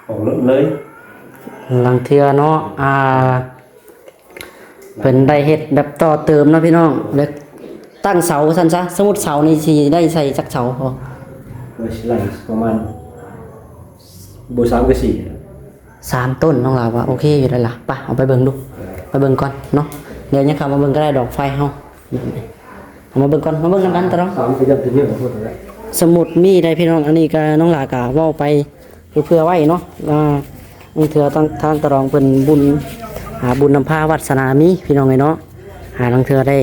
ของเลยลังเทือเนาะเป็นได้เฮ็ดแบบต่อเติมเนาะพี่น้องเล็กตั้งเสาซั่นซะสมมุติเสานี่สิได้ใส่จักเสาพอไหลประมาณโบสามกับสี่3ต้นน้องลาว่าโอเคอยู่แล้วล่ะไปเอาไปเบิ่งดูไปเบิ่งก่อนเนาะเดี๋ยวยังเข้ามาเบิ่งก็ได้ดอกไฟเฮาเอามาเบิ่งก่อนมาเบิ่งนำกันตะน้อง3ก็จะเป็นเนี่ยพูดแล้วสมุดมีได้พี่น้องอันนี้ก็น้องลากะเว้าไปเพื่อไว้เนาะนี่เถือทางตะรองเป็นบุญหาบุญนำพาวัดสนามีพี่น้องไงเนาะหาทางเถือได้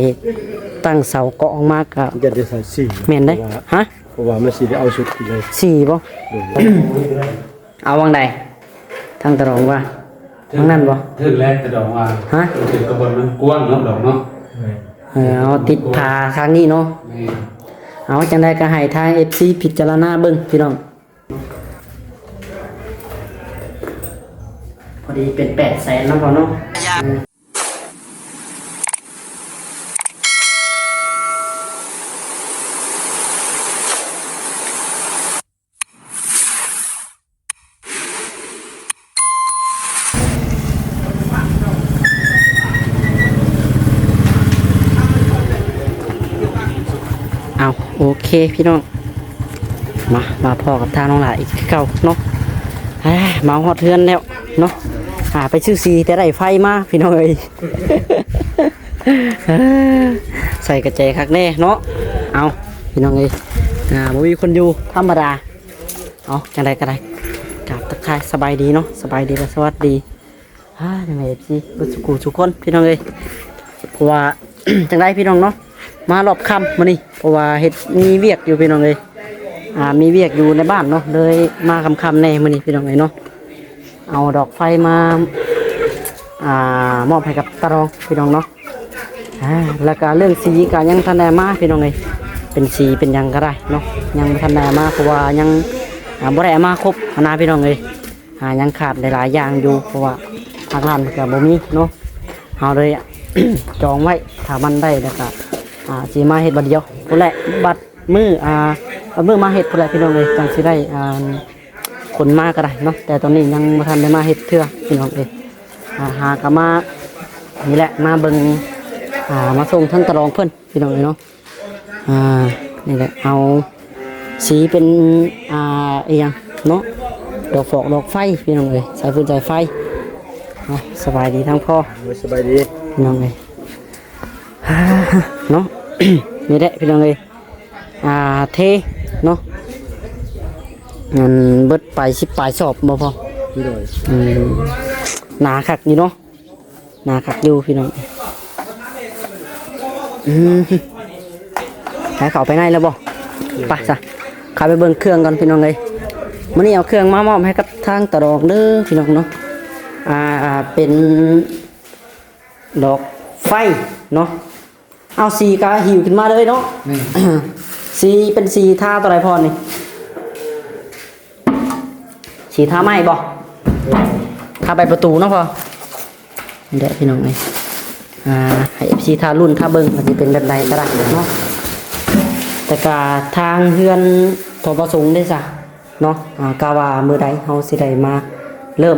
ตั้งเสาเกาะออกมากะจะได้ใส่สี่แม่นได้ฮะเพราะว่ามันสี่ได้เอาสุดเลยสี่บ่เอาวังใดทางตะรองว่าทางนั้นบ่ถึงแรกแต่ดอกว่าฮะถึงกระบวนมันกว้างเนาะดอกเนาะเอาติดผาทางนี้เนาะเอาจังได๋ก็ให้ทาง FC พิจารณาเบิ่งพี่น้องพอดีเป็น800,000เนาะพ่อเนาะเอาโอเคพี่น้องมาพ่อกับทางน้องหลาอีกเก่าเนาะมาฮอดเทือนแล้วเนาะไปชื่อซีแต่ได้ไฟมาพี่น้องเอ้ย ใส่กระเจคักแน่เนาะเอาพี่น้องเอ้ยบ่มีคนอยู่ธรรมดาเอาจังไดก็ได้กราบทักทายสบายดีเนาะสบายดีและสวัสดียังไงพี่บ่สุขุทุกคนพี่น้องเอ้ยเพราะว่า จังไดพี่น้องเนาะมารอบค่ำมื้อนี้เพราะว่าเฮ็ดมีเวียกอยู่พี่น้องเอ้ยมีเวียกอยู่ในบ้านเนาะเลยมาค่ำๆแน่มื้อนี้พี่น้องเอ้ยเนาะเอาดอกไฟมามอบให้กับตารองพี่น้องเนาะแล้วก็เรื่องสีก็ยังทันได้มาพี่น้องเอ้ยเป็นสีเป็นยังก็ได้เนาะยังทันได้มาเพราะว่ายังบ่ได้มาครบนะพี่น้องเอ้ยยังขาดหลายๆอย่างอยู่เพราะว่าทางร้านก็บ่มีเนาะเฮาเลย จองไว้ถ้ามันได้แล้วก็สิมาเฮ็ดบัดเดียวพุ่นแหละบัดมื้อมื้อมาเฮ็ดพุ่นแหละพี่น้องเอ้ยจังสิได้คนมาก็ได้เนาะแต่ตอนนี้ยังบ่ทันได้มาเฮ็ดเทื่อพี่น้องเอ้ยหาก็มานี่แหละมาเบิ่งมาส่งท่านตะรองเพิ่นพี่น้องเอ้ยเนาะนี่แหละเอาสีเป็นอีหยังเนาะดอกฟอกดอกไฟพี่น้องเอ้ยสายฟืนสายไฟสบายดีทั้งพ่อสบายดีพี่น้องเอ้ยเนาะ นี่แหละพี่น้องเอ้ยเทเนาะงั้นเบิดไป10ปลายสอบบ่พอพี่น้อยหนาคักนี่เนาะหนาคักอยู่พี่น้องให้เขาไปไหนแล้วบ่ไปซะเข้าไปเบิ่งเครื่องก่อนพี่น้องเอ้ยมื้อนี้เอาเครื่องมามอบให้กับทางตะรองเด้อพี่น้องเนาะเป็นดอกไฟเนาะเอาสีก็หิวขึ้นมาเลยเนาะ สีเป็นสีทาตัวไรพอนี่สีทาไม้บ่ทาใบประตูเนาะพอเดี๋ยวพี่น้องเลยให้สีทารุ่นทาเบิ้งมันจะเป็นแบบใดก็ได้เนาะแต่กาทางเฮือนทอประสงค์ได้จ้ะเนาะกาวามือใดเฮาสิได้มาเริ่ม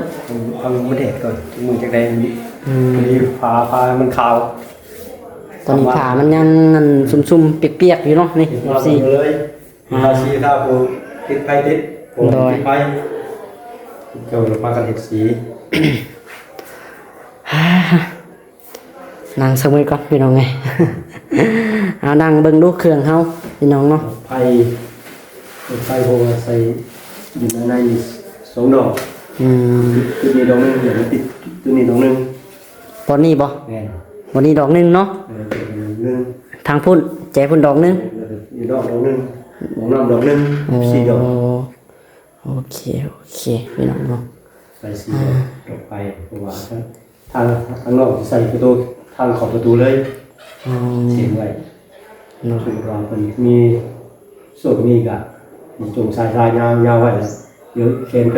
เอามือเด็ดก่อนมือจากใดมีฟ้ามันขาวตอนนี้ขามันยังซุ่มๆเปียกๆอยู่เนาะนี่สีเลยสีถ้าผมติดไฟติดผมติดไฟเจ้าเราพากันเห็ดสีนั่งสมัยก่อนพี่น้องไง เอานั่งเบิ่งดูเครื่องเฮาพี่น้องเนาะไฟผมใส่อยู่ใน2 ดอกตัวนี้ดอกนึงเดี๋ยวมันติดตัวนี้ดอกนึงตอนนี้บ่วันนี้ดอกนึงเนาะทางพุ่นแจพุ่นดอกนึงอยู่ดอกนึงดอกนึง4 ดอกโอเคพี่น้องเนาะใส่4 ดอกไปเพราะว่าทางนอกใส่ประตูทางขอบประตูเลยเสียงไว้ส่วนรองเป็นมีส่วนมีกะจงสายยาวไว้เดี๋ยวเข็นไป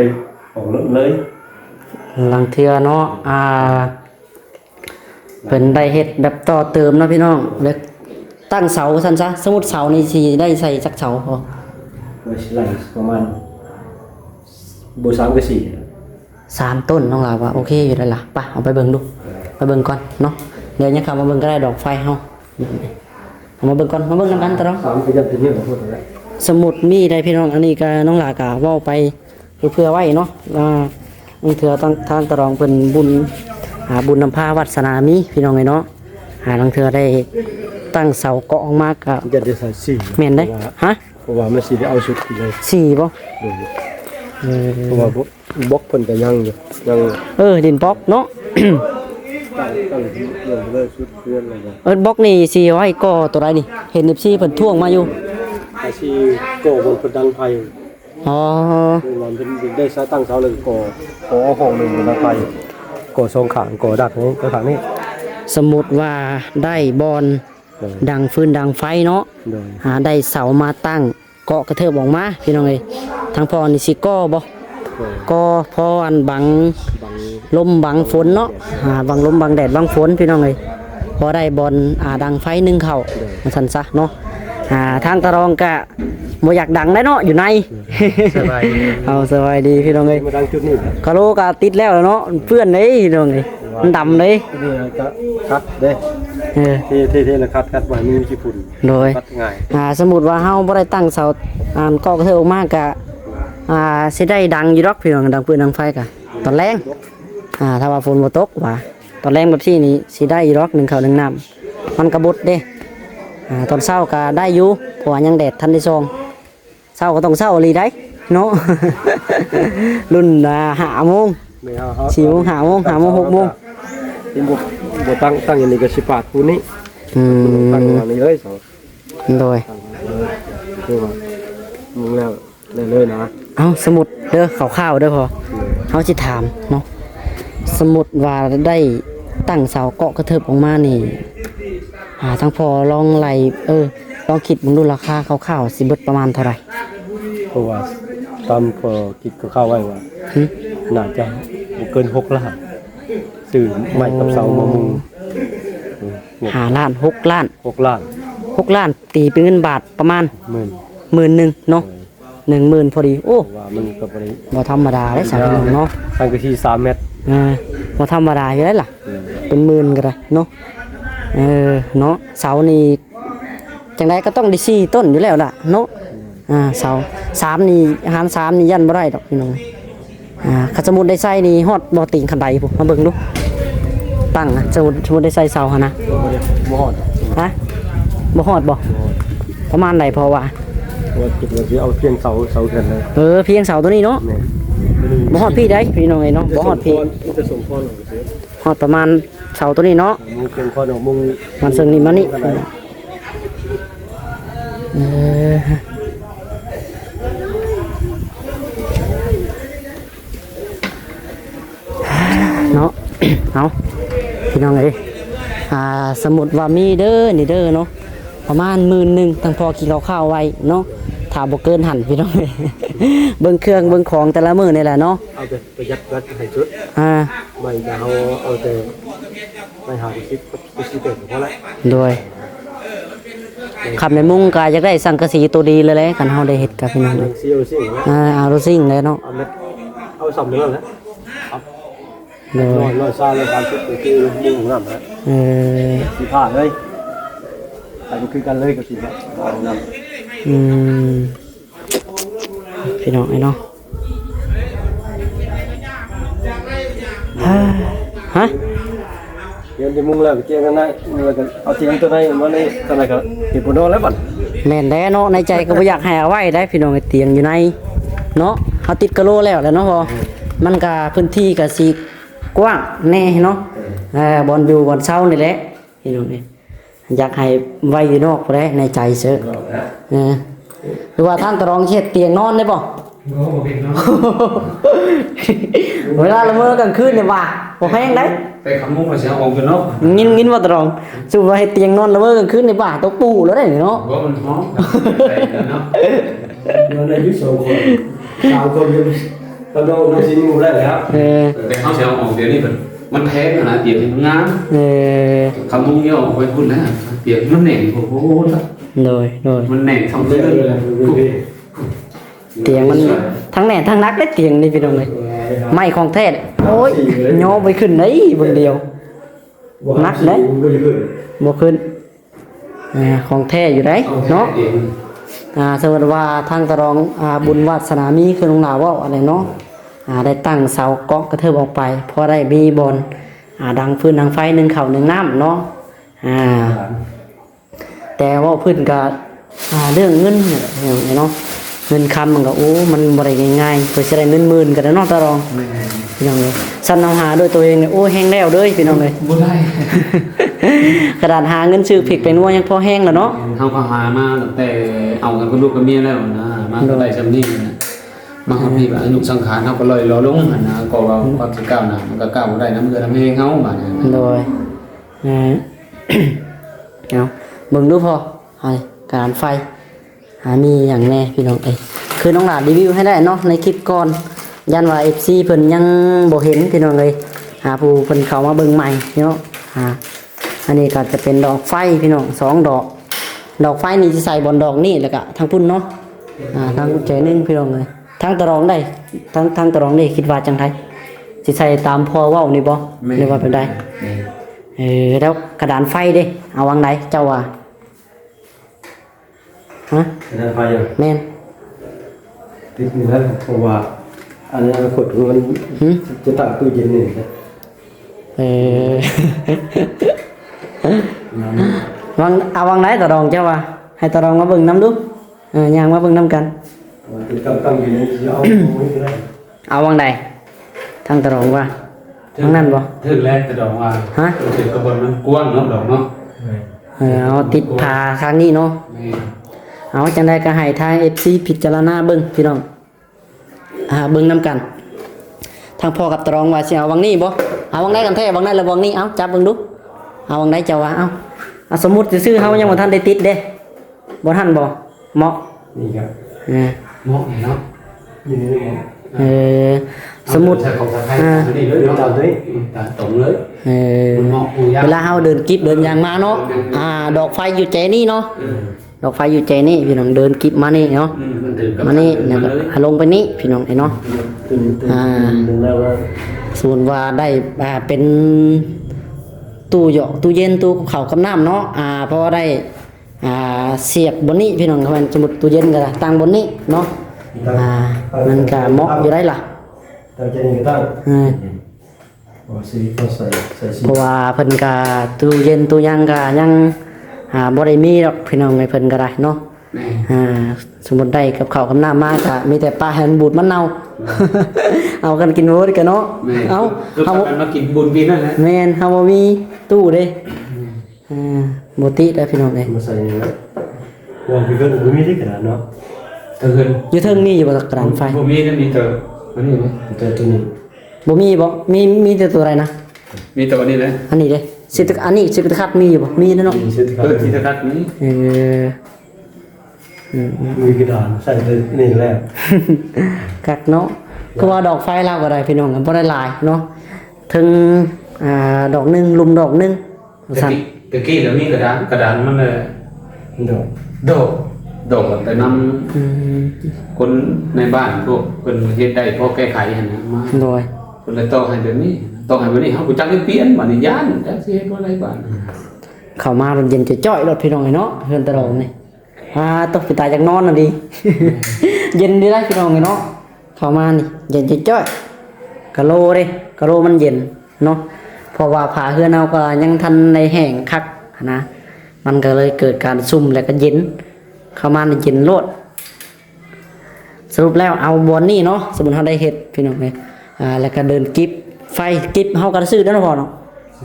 ออกเลยลังเทือเนาะเป็นได้เฮ็ดแบบต่อเติมเนาะพี่น้องเล็กตั้งเสาซั่นซะสมมุติเสานี่สิได้ใส่จักเสาพอไหลประมาณโบ3กับ4 3ต้นน้องลาว่าโอเคอยู่แล้วล่ะไปเอาไปเบิ่งดูไปเบิ่งก่อนเนาะเดี๋ยวยังเข้ามาเบิ่งก็ได้ดอกไฟเฮาเอามาเบิ่งก่อนมาเบิ่งนำกันตะเนาะ สามก็จะเป็นเรื่องของพวกนั้น สมุดมีได้พี่น้องอันนี้ก็น้องหลากะเว้าไปเพื่อไว้เนาะบางเถื่อทางตะรองเป็นบุญบุญนำพาวัดสนามีพี่น้องไงเนาะบางเถื่อได้ตั้งเสาเกาะออกมาก็ จะได้ใส่สี่ แม่นได้ฮะ เพราะว่ามันสิได้เอาสุดเลย 4บ่ เพราะว่าบล็อกเพิ่นก็ยังอยู่ยัง ดินบล็อกเนาะ ตั้งเรื่องเลิกสุดเพื่อนอะไรนะ บล็อกนี่สิไว้ก่อตัวใดนี่เห็น FC เพิ่นท่วงมาอยู่ อาชีโกบนประดังไฟ อ๋อ มันเป็นได้สร้างตั้งเสาเลยโกเอาห้องหนึ่งบนไฟโกทรงขางโกดักนี้ก็ขางนี้ สมมุติว่าได้บอลดังฟืนดังไฟเนาะ โดย ได้เสามาตั้งเกาะกระเทิบออกมาพี่น้องเอ้ยทางพ่อนี่สิก่อบ่ก็พออันบัง บาง ลมบังฝนเนาะบังลมบังแดดบังฝนพี่น้องเอ้ยพอได้บอลดังไฟหนึงเข้ามันสั่นซะเนาะทางตะรองกะบ่อยากดังได้เนาะอยู่ใน สบาย เอาสบายดีพี่น้องเอ้ย มาดังจุดนี้ กะโลกะติดแล้วเนาะเปื้อนเด้พี่น้องเอ้ยมันดำเด้ นี่ก็คัดเด้ เท่ๆแล้วคัดไว้มีขี้ฝุ่น โดย คัดง่าย สมมุติว่าเฮาบ่ได้ตั้งเสาเกาะกระเทิบออกมากะสิได้ดังอยู่ดอกพี่น้องดังปืนดังไฟกะตอนแรงถ้าว่าฝนบ่ตกว่าตอนแรงแบบนี้นี่สิได้อยู่ดอกหนึ่งข้าวหนึ่งน้ำมันกระบดเด้ตอนเช้าก็ได้อยู่เพราะว่ายังแดดทันได้ซองเช้าก็ต้องเช้าอีหลีได้เนาะ รุ่น5 โมง ไม่เอาเฮา 4 โมง5 โมง5 โมง6 โมง เป็นบ่ตั้งอย่างนี้ก็สิปาดผู้นี้ตั้งอย่างนี้เลยสอง โดย คือว่ามึงแล้วเลยนะ เอาสมุดเด้อข่าวๆเด้อพอเขาสิถามเนาะสมุดว่าได้ตั้งเสาเกาะกระเทิบออกมานี่ทั้งพอลองไล่ลองคิดมึงดูราคาข่าวๆสิเบิดประมาณเท่าไหร่ เพราะว่าตามพอคิดก็เข้าไว้ว่าน่าจะบ่เกิน6ล้านซื้อไม้กับเสามามุง 5 ล้าน6 ล้าน 6ล้าน 6 ล้านตีเป็นเงินบาทประมาณ หมื่น 10,000เนาะ10,000พอดีโอ้ ว่ามันก็บ่ได้ บ่ธรรมดาเด้สามพี่น้องเนาะ ตั้งก็ที่3เมตร บ่ธรรมดาอยู่แล้วล่ะเป็นหมื่นก็ได้เนาะเนาะเสานี่จังไดก็ต้องได้4 ต้นอยู่แล้วล่ะเนาะเสา3นี่หาร3นี่ยันบ่ได้ดอกพี่น้องคันสมมุติได้ใส่นี่ฮอดบ่ติงคันใดพุ่นมาเบิ่งดูตั้งสมมุติได้ใส่เสาหั่นนะ บ่ฮอด ฮะบ่ฮอดบ่ประมาณใดพอว่า ว่าคิดว่าสิเอาเพียงเสาแค่นั้น เพียงเสาตัวนี้เนาะ แม่ บ่ฮอดพี่ได้พี่น้องเอ้ยเนาะบ่ฮอดพี่ จะส่งพรออกไป ฮอดประมาณเสาตัวนี้เนาะ มึงเพียงพรออกมึง มันซึ่งนี่มานี่เนาะ เอาพี่น้องเอ้ยสมมุติว่ามีเด้อนี่เด้อเนาะประมาณ10,000ทั้งพอกินข้าวไว้เนาะถ้าบ่เกินหั่นพี่น้องเอ้ย เบิ่งเครื่องเบิ่งของแต่ละมื้อนี่แหละเนาะ เอาแต่ประหยัดรัดให้สุดไม่จะเอาแต่ไม่หาคิดเด็ดพอละ โดยขับในมุ้งก็อยากได้สังกะสีตัวดีเลยแหละคันเฮาได้เฮ็ดกับพี่น้องเลย ซีโอซิ่งนะ เอาโรซิ่งเลยเนาะ เอาเม็ดเอาสองเดือนแล้ว โดย ร้อยซาเลยการชุดคือมึงของน้ำนะ สีผ้าเลยแต่ก็คือกันเลยกับสีเอาน้ำ พี่น้องไอ้เนาะฮะ เดี๋ยวจะมุ่งแล้วเกี่ยงกันได้เราจะเอาเตียงตัวไหนมาในตัวไหนก็เห็นผลนอนแล้วบ่ แม่นแด้เนาะในใจก็บ่อยากให้เอาไว้ได้พี่น้องไอ้เตียงอยู่ในเนาะเฮาติดกะโลแล้วแหละเนาะพอมันก็พื้นที่ก็สิกว้างแน่เนาะบอนอยู่บอนเช้านี่แหละพี่น้องนี่อยากให้ไว้อยู่นอกบ่ได้ในใจเสือหรือว่าท่านตรองเฮ็ดเตียงนอนได้บ่ เวลาละเมอกลางคืนเนี่ยว่าบ่แห้งได้ ไปขโมยมาเสียออกกันเนาะ งินว่าตรองสู้ว่าให้เตียงนอนละเมอกลางคืนเนี่ยว่าตกปูแล้วได้เนาะ ว่ามันท้องไปเนาะ เราในยุค2 คน3 คนก็โดนซีมูได้แล้ว แต่เขาเสียออกเดี๋ยวนี้มันแพงขนาดเตียงมันงามขโมยเอาไปพุ่นนะเตียงมันแหน่งโอ้โห โดย มันแหน่งทำเรื่อง เตียงมันทั้งแหน่ทั้งนักได้เตียงนี่พี่น้องเลย ไม้ของแท้โอ้ยย่อไปขึ้นได้เบิ่งเดียวนักเด้บ่ขึ้นของแท้อยู่ได้เนาะสมมติว่าทางตะรองบุญวาสนามีคือลุงหลาว่าอะไรเนาะได้ตั้งเสาเกาะกระเทิบออกไปพอได้มีบอลดังฟืนดังไฟหนึ่งเข่าหนึ่งน้ำเนาะแต่ว่าพื้นก็เรื่องเงินเนาะเงินคำมันก็โอ้มันบริง่ายๆเพื่อจะได้เงินหมื่นกันเนาะตะรองพี่น้องเลยสั่นเอาหาด้วยตัวเองเนี่ยโอ้แห้งแล้วเลยพี่น้องเลย บ่ได้ กระดานหาเงินซื้อผิกเป็นว่ายังพอแห้งแล้วเนาะ เขาก็หามาตั้งแต่เอากันกับลูกกับเมียแล้วนะมาก็ได้จำนี่นะมาเขาพี่แบบอายุสังขารเขาก็เลยรอลงนะก็ว่าความสิก้าวหน้ามันก็ก้าวบ่ได้น้ำเกลือน้ำแห้งเขาบาดนี้ โดยเอาเบิ่งดูพอให้การไฟมีอย่างแน่พี่น้องเอ้ยคือน้องหลาดรีวิวให้ได้เนาะในคลิปก่อนยันว่า FC เพิ่นยังบ่เห็นพี่น้องเลยผู้เพิ่นเข้ามาเบิ่งใหม่เนาะอันนี้ก็จะเป็นดอกไฟพี่น้อง2ดอกไฟนี่สิใส่บนดอกนี่แล้วก็ทางพุ่นเนาะทางใจนึงพี่น้องเลยทางตะรองได้ทางตะรองนี่คิดว่าจังไดสิใส่ตามพอเว้านี่บ่หรือว่าเป็นไดแล้วกระดานไฟเด้เอาวางไหนเจ้าว่าฮะ นั่นไฟอ่ะ แม่น ติดนี่แล้วเพราะว่าอันนี้กดมันจะตั้งตู้เย็นนี่นะ วางเอาวางไหนตะรองเจ้าว่าให้ตะรองมาเบิ่งน้ำดูย่างมาเบิ่งน้ำกัน ตั้งอยู่นี่จะเอาไม่ได้ เอาวางใดทางตะรองว่าทางนั้นบ่ ถึงแรกแต่ดอกว่า ฮะ ถึงกระบวนมันกว้างเนาะดอกเนาะ เอาติดผ่าข้างนี้เนาะเอาจังไดก็ให้ทาง FC พิจารณาเบิ่งพี่น้องเบิ่งน้ำกันทางพ่อกับตะรองว่าสิเอาวางนี้บ่เอาวางไหนกันแท้วางไหนแล้ววางนี้เอาจับเบิ่งดูเอาวางไหนเจ้าว่าเอาสมมุติซื่อๆเฮายังบ่ทันได้ติดเด้บ่ทันบ่เหมาะ นี่ครับ เหมาะเนาะ อยู่นี่เหมาะ สมมุติ ใส่ของไทยนี่เลยตามเลยตามตรงเลยมันเหมาะกูยาก เวลาเฮาเดินกิ๊บเดินยางมาเนาะดอกไฟอยู่ใจนี่เนาะดอกไฟอยู่ใจนี่พี่น้องเดินกิ๊บมานี่เนาะ มันถึงกับ มานี่แล้วก็ลงไปนี่พี่น้องไอ้เนาะ ตื่นแล้วว่า ส่วนว่าได้เป็นตู้หยอกตู้เย็นตู้ข้าวกับน้ำเนาะเพราะว่าได้เสียบบนนี้พี่น้องมันสมมุติตู้เย็นก็ตั้งบนนี้เนาะมันก็เหมาะอยู่ได้ล่ะ ตั้งใจนี่ก็ตั้งสีก็ใส่สี เพราะว่าเพิ่นก็ตู้เย็นตู้ยังก็ยังบ่ได้มีดอกพี่น้องไอ้เพิ่นก็ได้เนาะสมมุติได้กับข้าวกับน้ำมาก็มีแต่ปลาแฮนบูดมันเน่า เอากันกินบ่ได้กันเนาะเอา เอามากินบุญปีนั่นแหละ แม่นเฮาบ่มีตู้เด้บ่ติได้พี่น้องเด้ มาใส่นี่นะวางไปก็ไม่มีที่ขนาดเนาะ เถิน อยู่เทิงมีอยู่บ่กระดานไฟ บ่มีนั่นมีเตออันนี้ไหม แต่ตัวนี้ บ่มีบ่มีแต่ตัวอะไรนะ มีแต่วันนี้เลย อันนี้เด้สิตอันนี้สิตะคัดมีอยู่บ่มีเนาะ มีเสื้อ ที่ตะกัดนี้ มีกระดานใส่เลยนี่แหละ กักเนาะคือว่าดอกไฟเราก็ได้พี่น้องกันบ่ได้หลายเนาะถึงดอกนึงลุมดอกนึงสั่น ตะกี้แล้วมีกระดานมันเลย ดอก ดอกแต่นำคนในบ้านพวกคนเฮ็ดได้พอแก้ไขหั่นนะมา โดย คนเลยต่อให้แบบนี้ต่อให้แบบนี้เฮาก็จักได้เปลี่ยนบัดนี้ย่านจักสิเฮ็ดบ่ได้บ้าน เข้ามามันเย็นจ้อยๆรถพี่น้องเนาะเฮือนตะรองนี่ตกไปตายจากนอนน่ะดิ เย็นดีได้พี่น้องเนาะเข้ามานี่เย็นจ้อยๆกะโลเด้กะโลมันเย็นเนาะเพราะว่าผ้าเฮือนเฮาก็ยังทันในแห้งคักนะมันก็เลยเกิดการซุ่มแล้วก็เย็นเข้ามานี่เย็นโลดสรุปแล้วเอาบอนนี่เนาะสมมุติเฮาได้เฮ็ดพี่น้องเอ้ยแล้วก็เดินกิ๊บไฟกิ๊บเฮาก็ซื้อแล้วเนาะพ่อเนาะ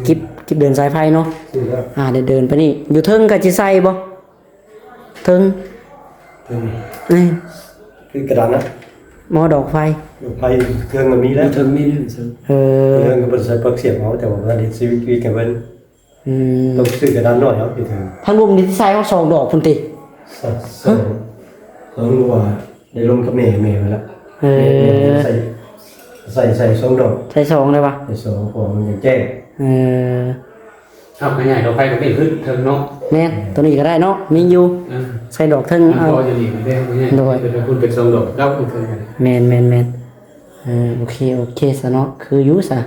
กิ๊บเดินสายไฟเนาะเดินไปนี่อยู่เทิงก็สิใส่บ่เทิงนี่ คือกระดานนะ หม้อดอกไฟ ไฟเครื่องมันมีแล้ว เทิงมีนี่ซึ่ง เครื่องก็เป็นใส่ปลั๊กเสียบเอาแต่ว่ามันได้ชีวิตกันเป็นต้องซื้อกระดานน้อยเอาไปถึง ทางลุมนี่ที่ใส่เอาสองดอกพุ่นติ สองรัวได้ลงกับแม่ไปแล้วใส่สองดอก ใส่สองเลยป่ะ ใส่สองพอมันยังแจ้ง เอาขยายดอกไฟก็ไม่ขึ้นเทิงเนาะ แม่นตัวนี้ก็ได้เนาะมีอยู่ใส่ดอกเทิง พอจะหลีกได้บ่เนี่ยโดยเป็นคุณเป็นทรงดอกเก้าคือเทิงกัน แม่น โอเคซะเนาะคืออยู่ซะ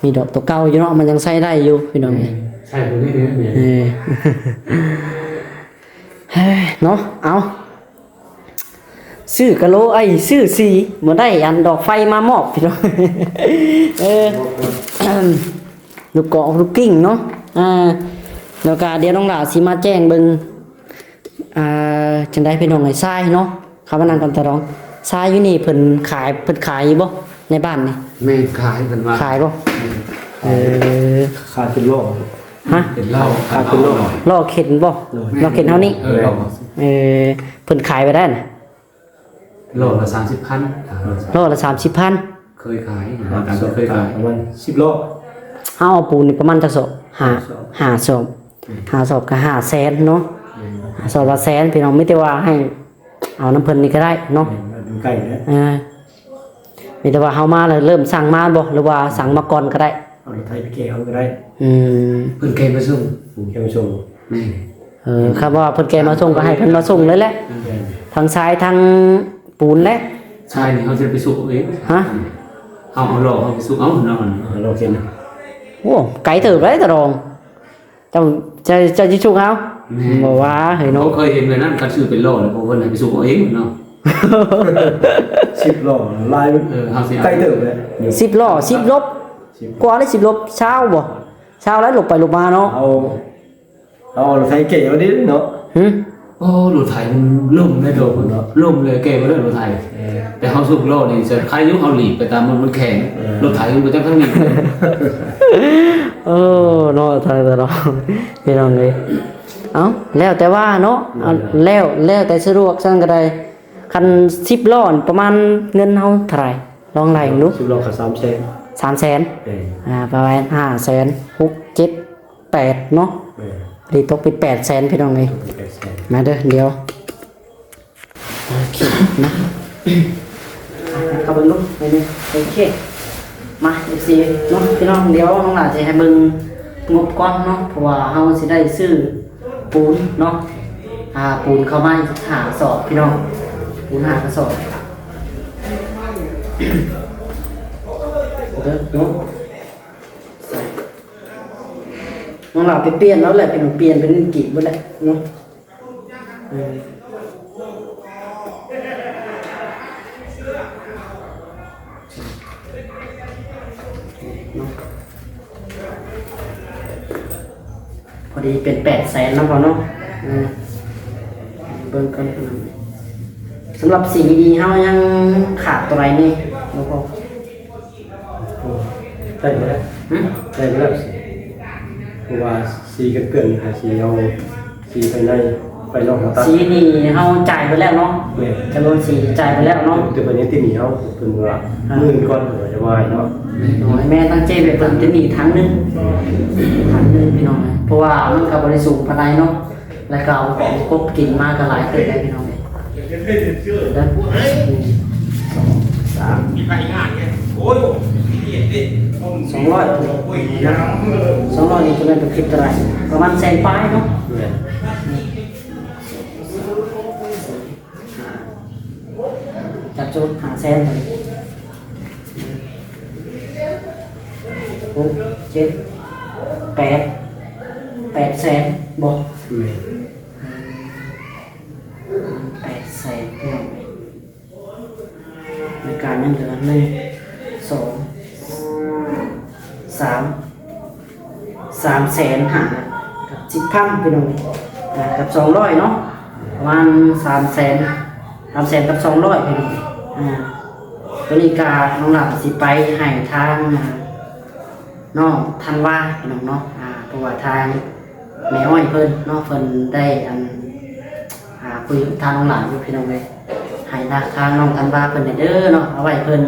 มีดอกตัวเก่าอยู่เนาะมันยังใช้ได้อยู่พี่น้อง ใช่ตัวนี้เนี่ย เออ เฮ้ยเนาะเอาซื้อกะโลซื้อสีบ่ได้อันดอกไฟมามอบพี่น้อง เออ ลูกกอกลูกกิ้งเนาะแล้วก็เดี๋ยวน้องหลาสิมาแจ้งเบิ่งจังได๋พี่น้องไอ้ทรายเนาะเขามานั่งกันตะรองทรายอยู่นี่เพิ่นขายอยู่บ่ในบ้านนี่ แม่ขายเพิ่นว่า ขายบ่เออ ขาดเป็นโลก ฮะ เป็นเหล้า ขาดเป็นโลก ล่อเข็นบ่ล่อเข็นเท่านี้ เหล้า เพิ่นขายไปได้น่ะ โลละ30,000 ล่อละ30,000 เคยขายต่างก็เคยขาย ประมาณ10โล เฮาเอาปูนนี่ประมาณจักศพ5ศพ5ศพก็500,000เนาะ5ศพละแสนพี่น้องมีแต่ว่าให้เอาน้ำเพิ่นนี่ก็ได้เนาะ ดูใกล้นะ มีแต่ว่าเฮามาแล้วเริ่มสั่งมาบ่หรือว่าสั่งมาก่อนก็ได้ เอารถไทยไปเกี่ยวก็ได้ เพิ่นเกมมาส่ง ผมแค่มาชม นี่ ครับว่าเพิ่นแกมาส่งก็ให้เพิ่นมาส่งเลยแหละทางซ้ายทางปูนแหละ ใช่นี่เขาจะไปสุกเอง ฮะ เอาหล่อเขาไปสุกเอาเนาะ โลเคนนะ โอ้ไกลเติบเลยตะรองเจะสิชุกเอาบ่ว่าเฮ้ย เขา เนาะ เคยเห็นเลยนั่นคัดชื่อเป็นหล่อแล้วพวกเพิ่นให้ไปสุกเอาเองเนาะ 10โลลาย เขาสิ ใกล้เติบเลย 10ล้อ10ลบกว่าได้10ลบเช้าบ่เช้าแล้วลงไปลงมาเนาะ เอารถไทยเกี่ยวดิเนาะ หึ โอ้รถไถมันล่มเลยโดนเนาะล่มเลยเกมมาเลยรถไถแต่เขาสุกหล่อนี่จะใครยุเขาหลีกไปตามมันแข็งรถไถมันไปจังทั้งนี้ เนาะทางตะรองพี่น้องเอ้ยเอ้าแล้วแต่ว่าเนาะเอาแล้วแต่สะดวกซั่นก็ได้คัน10ล้อนี่ประมาณเงินเฮาเท่าไหร่ลองไล่ดู 10โลกับ300,000 300,000ประมาณ500,000 6 7 8เนาะดีตกเป็น800,000พี่น้องเอ้ยมาเด้อเดี๋ยวโอเคนะเข้าเบิ่งลูกไปนี่โอเคมา FC เนาะพี่น้องเดี๋ยวน้องหลานจะให้เบิ่งงบก่อนเนาะเพราะว่าเฮาสิได้ซื้อปูนเนาะปูนเข้ามาหาสอบพี่น้องปูนหากระสอบเด้อเนาะน้องหลานไปเปลี่ยนแล้วแหละเป็นเปลี่ยนเป็นเงินกีบบ่ได้เนาะพอดีเป็น800,000แล้วพอเนาะเบิ่งกันสำหรับสีดีเฮายังขาดตัวไรนี่แล้วก็ ได้ไหมได้ไหมเพราะว่าสีกันเกินสีเอาสีไปในไปนอกมาตัด สีนี่เฮาจ่ายไปแล้วเนาะจำนวนสีจ่ายไปแล้วเนาะ แต่วันนี้ที่หนีเขาเป็นว่ามื่นก้อนจะวายเนาะ โอ้ยแม่ตั้งใจไปเพิ่นจะหนีทางนึงพี่น้องเพราะว่ามันก็บ่ได้สูงปานใดเนาะแล้วก็เอาของครบกินมาก็หลายเติบได้พี่น้องแล้ว200นี่จะเป็นคลิปเท่าไหร่ประมาณแสนปลายเนาะจับจุดหาแสนเลย6 7 8 แสนบอก800,000พี่น้องในการยังเหลือ1 2 3 แสนหากับ10,000พี่น้องกับ200เนาะประมาณ3 แสนกับ200พี่น้องตัวนี้กาน้องหลับสิไปให้ทางน้องทันว่าพี่น้องเนาะเพราะว่าทางแม่อ้อยเพิ่นเนาะเพิ่นได้คุยกับทางน้องหลานอยู่พี่น้องเลยให้ทางน้องทันว่าเพิ่นเด้อเนาะเอาไว้เพิ่น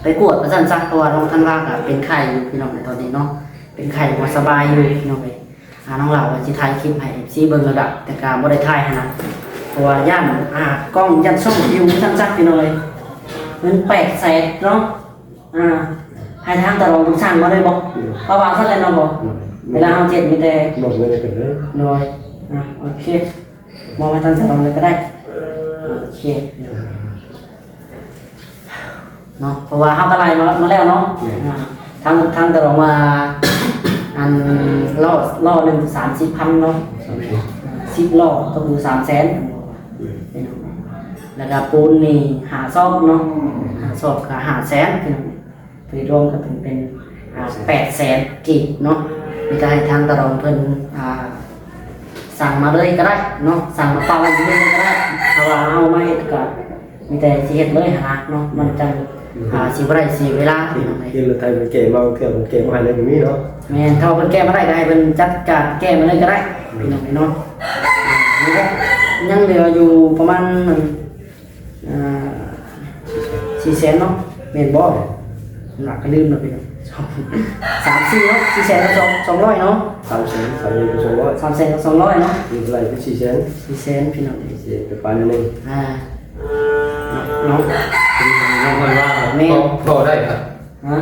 ไปกวดประสันซักเพราะว่าน้องทันว่าก็เป็นไข้อยู่พี่น้องในตอนนี้เนาะเป็นไข้บ่สบายอยู่พี่น้องเลยน้องหลานว่าสิถ่ายคลิปให้ซีเบิ่งระดับแต่ก็บ่ได้ถ่ายให้นะเพราะว่าย่านกล้องยันส่องวิวสั้นซักพี่น้องเลยมัน800,000เนาะให้ทางตลอดทุกช่างมาเลยบอกเพราะว่าสั่นเลยเนาะบอกเวลาเอา7มีแต่ บอกเลยเป็นเลย น้อยโอเคมองไปทางตลอดเลยก็ได้โอเค เนาะเพราะว่าเฮาก็ไล่มาแล้วเนาะทางตลอดมาอันล่อหนึ่ง30,000เนาะ10ล่อก็คือ300,000แล้วก็ปูนนี่หาซอกเนาะหาซอกก็500,000ไปรวมกันเป็น800,000กีบเนาะมีการทางตลอดเพิ่นสั่งมาเลยก็ได้เนาะสั่งมาเป่าเลยก็ได้ถ้าว่าเอาไม่ก็มีแต่สิเฮ็ดเลยหาเนาะมันจังสิบ่ได้เสียเวลาพี่น้อง ยืนรถไทยมันเก๋มาเกือบมันเก๋มาเลยแบบนี้เนาะ แม่นถ้าเพิ่นแก้มาได้ก็ให้เพิ่นจัดการแก้มาเลยก็ได้พี่น้องเนาะนี่ก็ยังเหลืออยู่ประมาณ400,000เนาะแม่นบ่หนักก็ลืมแล้วพี่น้อง3-4เนาะ400,000กับ200เนาะ 300,000 300,000 300,000กับ200เนาะ มีอะไรเป็น400,000 400,000พี่น้อง 400,000ไปปานนึง เนาะ น้องคนว่าพ่อได้ครับ ฮะ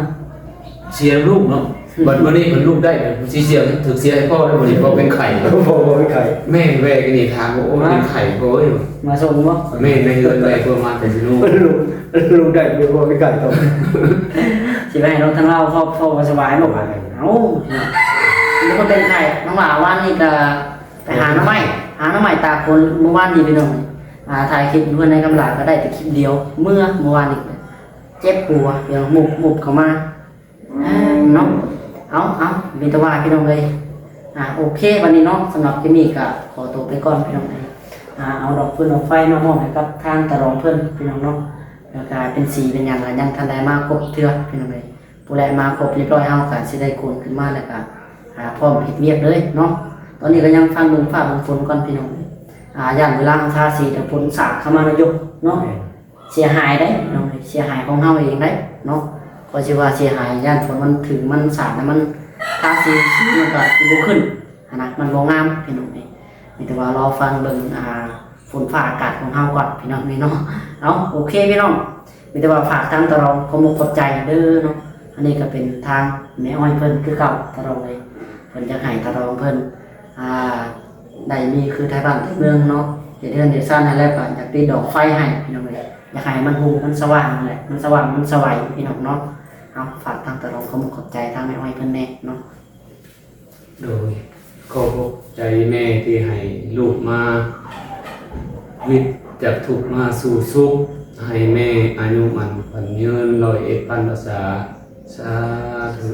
เสียลูกเนาะวันนี้มันลูกได้สิเสียถึงเสียให้พ่อได้บ่นี่พ่อเป็นไข่ บ่ไม่ไข่ แม่แวกันนี่ทางโอ้เป็นไข่พ่ออยู่ มาส่งบ่ แม่ในเรือนแวประมาณแต่สิลูก ลูกได้บ่ไม่ไข่ต้อง สิไปให้น้องทั้งเราพ่อสบายบ่ว่าเอ้าแล้วก็เป็นไข่น้องหว่าว่านนี่ก็ไปหาน้ำไม้ตากคนเมื่อวานนี้พี่น้องถ่ายคลิปเพื่อนในกำลังก็ได้แต่คลิปเดียวเมื่อวานนี้เจ็บปัวเดี๋ยวหมุบเข้ามาเนาะเอามีแต่ว่าพี่น้องเลยโอเควันนี้เนาะสำหรับคลิปนี้ก็ขอตัวไปก่อนพี่น้องเลยเอาดอกฟืนดอกไฟมามอบให้กับทางตะรองเพื่อนพี่น้องเนาะแล้วก็เป็นสีเป็นอย่างไรยังทันได้มาครบเทื่อพี่น้องเลยผู้แลมาครบเรียบร้อยเอาการสิได้โกนขึ้นมาแล้วก็พร้อมเฮ็ดเวียกเลยเนาะตอนนี้ก็ยังฟังเบิ่งฟ้าเบิ่งฝนก่อนพี่น้องย่านเวลาทาสีแต่ฝนสาดเข้ามานายกเนาะเสียหายได้น้องเสียหายของเฮาเองได้เนาะก็สิว่าเสียหายย่านฝนมันถึงมันสาดแล้วมันทาสีมันก็สิบ่ขึ้นนะมันบ่งามพี่น้องนี่มีแต่ว่ารอฟังเบิ่งฝนฟ้าอากาศของเฮาก่อนพี่น้องนี่เนาะเอาโอเคพี่น้องมีแต่ว่าฝากทางตะรองขอมุกขอบใจเด้อเนาะอันนี้ก็เป็นทางแม่อ้อยเพิ่นคือเก่าตะรองเลยเพิ่นจะให้ตะรองเพิ่นได้มีคือไทยบ้านไทยเมืองเนาะเดือนซ่านให้แล้วก็อยากติดดอกไฟให้พี่น้องเลยอยากให้มันฮูมันสว่างแหละมันสว่างมันสวยพี่น้องเนาะเอาฝากทางตะรองขอมุกขอบใจทางแม่อ้อยเพิ่นแน่เนาะ โดยขอบใจแม่ที่ให้ลูกมาวิทย์จากทุกข์มาสู่สุขให้แม่อายุมันพันยืน101,000 ภาษาสาธุ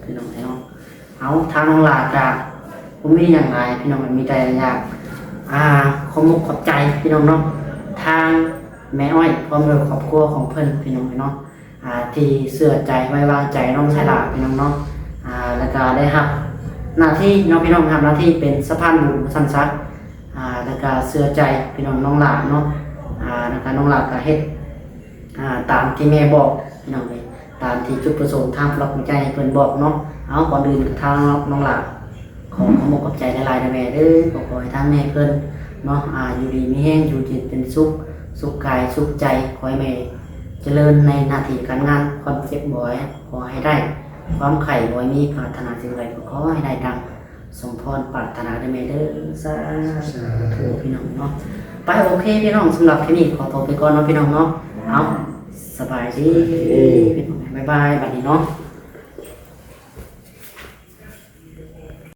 พี่น้องเนาะเอาทางน้องหลาจ้ะผมมีอย่างไรพี่น้องมันมีแต่อยากขอมุกขอบใจพี่น้องเนาะทางแม่อ้อยพร้อมด้วยครอบครัวของเพิ่นพี่น้องเนาะที่เสื่อใจไว้วางใจน้องชายหลาพี่น้องเนาะแล้วก็ได้รับหน้าที่น้องพี่น้องทำหน้าที่เป็นสะพานบุญสันซักแล้วก็เสื่อใจพี่น้องน้องหลาเนาะแล้วก็น้องหลาก็เฮ็ดตามที่แม่บอกพี่น้องเลยตามที่จุดประสงค์ทางปลอกใจเพิ่นบอกเนาะเอาก่อนอื่นทางน้องหลาขอขอบใจหลายๆนะแม่เด้อขอให้ทางแม่เพิ่นเนาะอยู่ดีมีแห้งอยู่เย็นเป็นสุขกายสุขใจขอให้แม่เจริญในหน้าที่การงานความเจ็บบ่อยขอให้ได้ความไข่บ่อยมีปรารถนาสิ่งใดก็ขอให้ได้ดังสมพรปรารถนาได้แม่เด้อสาธุพี่น้องเนาะไปโอเคพี่น้องสำหรับคลิปนี้ขอตัวไปก่อนเนาะพี่น้องเนาะเอาสบายดีพี่น้องบ๊ายบายบัดนี้เนาะ